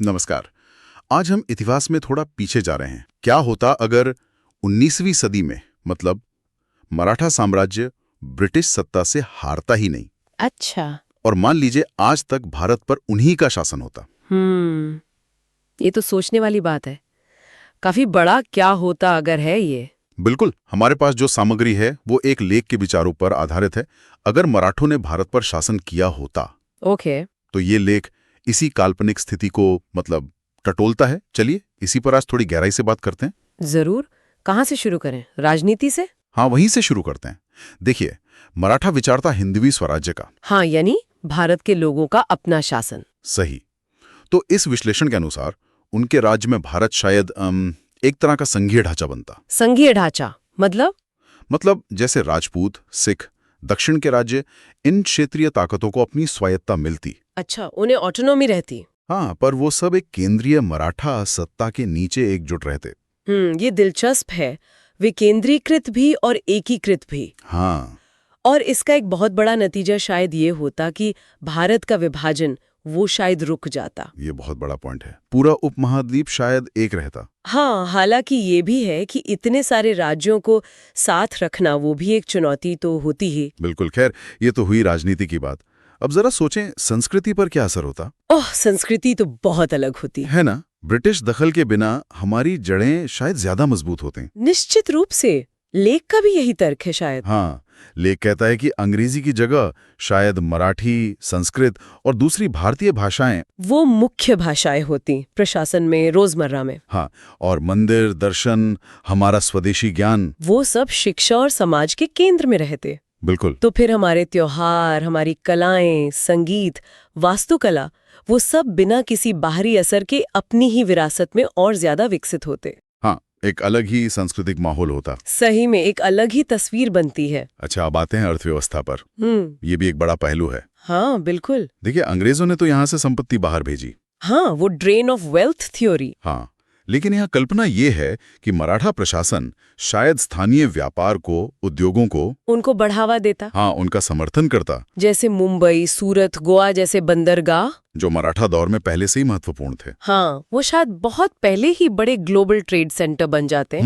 नमस्कार। आज हम इतिहास में थोड़ा पीछे जा रहे हैं। क्या होता अगर 19वीं सदी में मतलब मराठा साम्राज्य ब्रिटिश सत्ता से हारता ही नहीं अच्छा। और मान लीजिए आज तक भारत पर उन्हीं का शासन होता। ये तो सोचने वाली बात है। काफी बड़ा क्या होता अगर है ये। बिल्कुल, हमारे पास जो सामग्री है वो एक लेख के विचारों पर आधारित है। अगर मराठों ने भारत पर शासन किया होता ओके। तो ये लेख इसी काल्पनिक स्थिति को मतलब टटोलता है। चलिए इसी पर आज थोड़ी गहराई से बात करते हैं। जरूर। कहाँ से शुरू करें, राजनीति से? हाँ, वहीं से शुरू करते हैं। देखिए, मराठा विचार था हिंदवी स्वराज्य का। हाँ, यानी भारत के लोगों का अपना शासन। सही। तो इस विश्लेषण के अनुसार उनके राज्य में भारत शायद एक तरह का संघीय ढांचा बनता। संघीय ढांचा मतलब जैसे राजपूत, सिख, दक्षिण के राज्य, इन क्षेत्रीय ताकतों को अपनी स्वायत्ता मिलती। अच्छा, उन्हें ऑटोनॉमी रहती। हाँ, पर वो सब एक केंद्रीय मराठा सत्ता के नीचे एकजुट रहते। ये दिलचस्प है। वे केंद्रीकृत भी और एकीकृत भी। हाँ, और इसका एक बहुत बड़ा नतीजा शायद ये होता कि भारत का विभाजन वो शायद रुक जाता। ये बहुत बड़ा पॉइंट है। पूरा उपमहाद्वीप शायद एक रहता। हाँ, हालांकि ये भी है कि इतने सारे राज्यों को साथ रखना वो भी एक चुनौती तो होती ही। बिल्कुल। खैर, ये तो हुई राजनीति की बात। अब जरा सोचें संस्कृति पर क्या असर होता। ओह, संस्कृति तो बहुत अलग होती है ना। ब्रिटिश दखल के बिना हमारी जड़ें शायद ज्यादा मजबूत होती। निश्चित रूप से। लेख का भी यही तर्क है शायद। हाँ, लेख कहता है कि अंग्रेजी की जगह शायद मराठी, संस्कृत और दूसरी भारतीय भाषाएं वो मुख्य भाषाएं होती प्रशासन में, रोजमर्रा में। हाँ, और मंदिर, दर्शन, हमारा स्वदेशी ज्ञान, वो सब शिक्षा और समाज के केंद्र में रहते। बिल्कुल। तो फिर हमारे त्योहार, हमारी कलाएं, संगीत, वास्तुकला, वो सब बिना किसी बाहरी असर के अपनी ही विरासत में और ज्यादा विकसित होते। हाँ, एक अलग ही सांस्कृतिक माहौल होता। सही में एक अलग ही तस्वीर बनती है। अच्छा, अब आते हैं अर्थव्यवस्था पर। ये भी एक बड़ा पहलू है। हाँ, बिल्कुल। देखिए, अंग्रेजों ने तो यहाँ से संपत्ति बाहर भेजी। हाँ, वो ड्रेन ऑफ वेल्थ थ्योरी। हाँ, लेकिन यहाँ कल्पना ये है कि मराठा प्रशासन शायद स्थानीय व्यापार को, उद्योगों को उनको बढ़ावा देता। हाँ, उनका समर्थन करता। जैसे मुंबई, सूरत, गोवा जैसे बंदरगाह, जो मराठा दौर में पहले से ही महत्वपूर्ण थे। हाँ, वो शायद बहुत पहले ही बड़े ग्लोबल ट्रेड सेंटर बन जाते।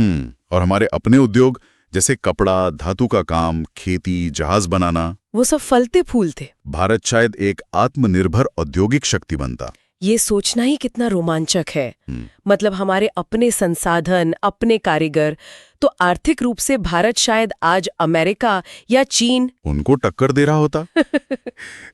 और हमारे अपने उद्योग जैसे कपड़ा, धातु का काम, खेती, जहाज बनाना, वो सब फलते फूलते। भारत शायद एक आत्मनिर्भर औद्योगिक शक्ति बनता। ये सोचना ही कितना रोमांचक है। मतलब हमारे अपने संसाधन, अपने कारीगर। तो आर्थिक रूप से भारत शायद आज अमेरिका या चीन उनको टक्कर दे रहा होता।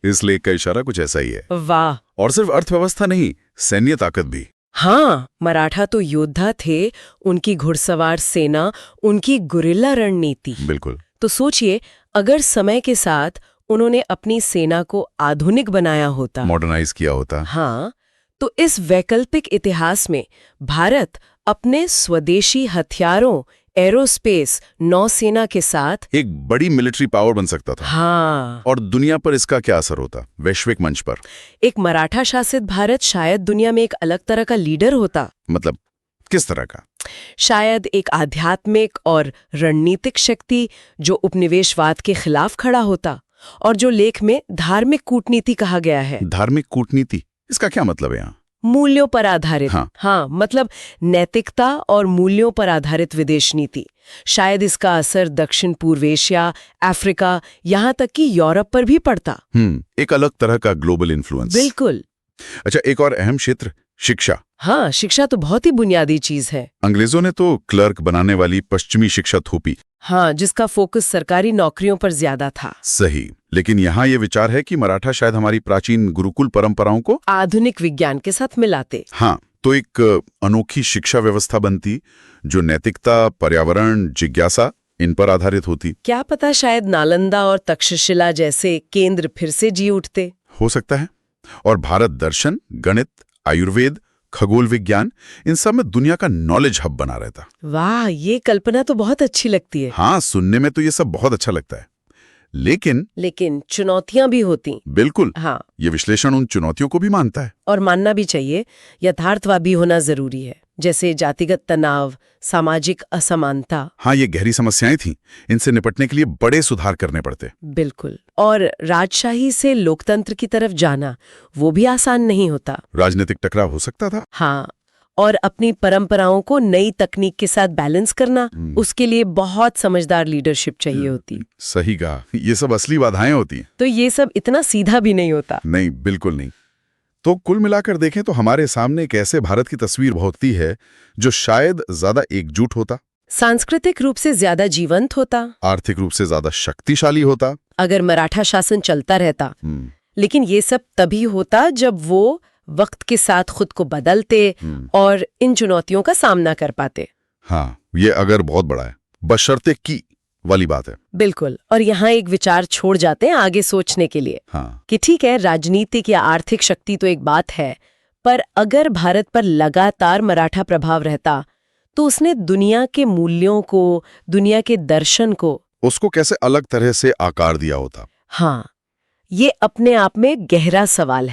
इसलिए का इशारा कुछ ऐसा ही है। वाह। और सिर्फ अर्थव्यवस्था नहीं, सैन्य ताकत भी। हाँ, मराठा तो योद्धा थे। उनकी घुड़सवार सेना, उनकी गुरिल्ला रणनीति। बिल्कुल। तो सोचिए, अगर समय के साथ उन्होंने अपनी सेना को आधुनिक बनाया होता, मॉडर्नाइज किया होता। हाँ, तो इस वैकल्पिक इतिहास में भारत अपने स्वदेशी हथियारों, एरोस्पेस, नौसेना के साथ एक बड़ी मिलिट्री पावर बन सकता था। हाँ, और दुनिया पर इसका क्या असर होता वैश्विक मंच पर? एक मराठा शासित भारत शायद दुनिया में एक अलग तरह का लीडर होता। मतलब किस तरह का? शायद एक आध्यात्मिक और रणनीतिक शक्ति जो उपनिवेशवाद के खिलाफ खड़ा होता, और जो लेख में धार्मिक कूटनीति कहा गया है। धार्मिक कूटनीति, इसका क्या मतलब है यहाँ? मूल्यों पर आधारित। हाँ, मतलब नैतिकता और मूल्यों पर आधारित विदेश नीति। शायद इसका असर दक्षिण पूर्व एशिया, अफ्रीका, यहाँ तक कि यूरोप पर भी पड़ता। एक अलग तरह का ग्लोबल इन्फ्लुएंस। बिल्कुल। अच्छा, एक और अहम क्षेत्र, शिक्षा। हाँ, शिक्षा तो बहुत ही बुनियादी चीज है। अंग्रेजों ने तो क्लर्क बनाने वाली पश्चिमी शिक्षा थोपी। हाँ, जिसका फोकस सरकारी नौकरियों पर ज्यादा था। सही। लेकिन यहाँ ये विचार है कि मराठा शायद हमारी प्राचीन गुरुकुल परंपराओं को आधुनिक विज्ञान के साथ मिलाते। हाँ, तो एक अनोखी शिक्षा व्यवस्था बनती जो नैतिकता, पर्यावरण, जिज्ञासा इन पर आधारित होती। क्या पता शायद नालंदा और तक्षशिला जैसे केंद्र फिर से जी उठते। हो सकता है। और भारत दर्शन, गणित, आयुर्वेद, खगोल विज्ञान, इन सब में दुनिया का नॉलेज हब बना रहता। वाह, ये कल्पना तो बहुत अच्छी लगती है। हाँ, सुनने में तो ये सब बहुत अच्छा लगता है। लेकिन चुनौतियां भी होती। बिल्कुल। हाँ, ये विश्लेषण उन चुनौतियों को भी मानता है। और मानना भी चाहिए। यथार्थवादी होना जरूरी है। जैसे जातिगत तनाव, सामाजिक असमानता। हाँ, ये गहरी समस्याएं थीं। इनसे निपटने के लिए बड़े सुधार करने पड़ते। बिल्कुल। और राजशाही से लोकतंत्र की तरफ जाना, वो भी आसान नहीं होता। राजनीतिक टकराव हो सकता था। हाँ, और अपनी परंपराओं को नई तकनीक के साथ बैलेंस करना, उसके लिए बहुत समझदार लीडरशिप चाहिए होती। सही कहा, ये सब असली बाधाएं होती हैं। तो ये सब इतना सीधा भी नहीं होता। नहीं, बिल्कुल नहीं। तो कुल मिलाकर देखें तो हमारे सामने एक ऐसे भारत की तस्वीर होती है जो शायद ज्यादा एकजुट होता, सांस्कृतिक रूप से ज्यादा जीवंत होता, आर्थिक रूप से ज्यादा शक्तिशाली होता, अगर मराठा शासन चलता रहता। लेकिन ये सब तभी होता जब वो वक्त के साथ खुद को बदलते और इन चुनौतियों का सामना कर पाते। हाँ, ये अगर बहुत बड़ा है, बशर्ते की वाली बात है। बिल्कुल। और यहाँ एक विचार छोड़ जाते हैं आगे सोचने के लिए। हाँ, कि ठीक है, राजनीतिक या आर्थिक शक्ति तो एक बात है, पर अगर भारत पर लगातार मराठा प्रभाव रहता तो उसने दुनिया के मूल्यों को, दुनिया के दर्शन को, उसको कैसे अलग तरह से आकार दिया होता। हाँ, ये अपने आप में गहरा सवाल है।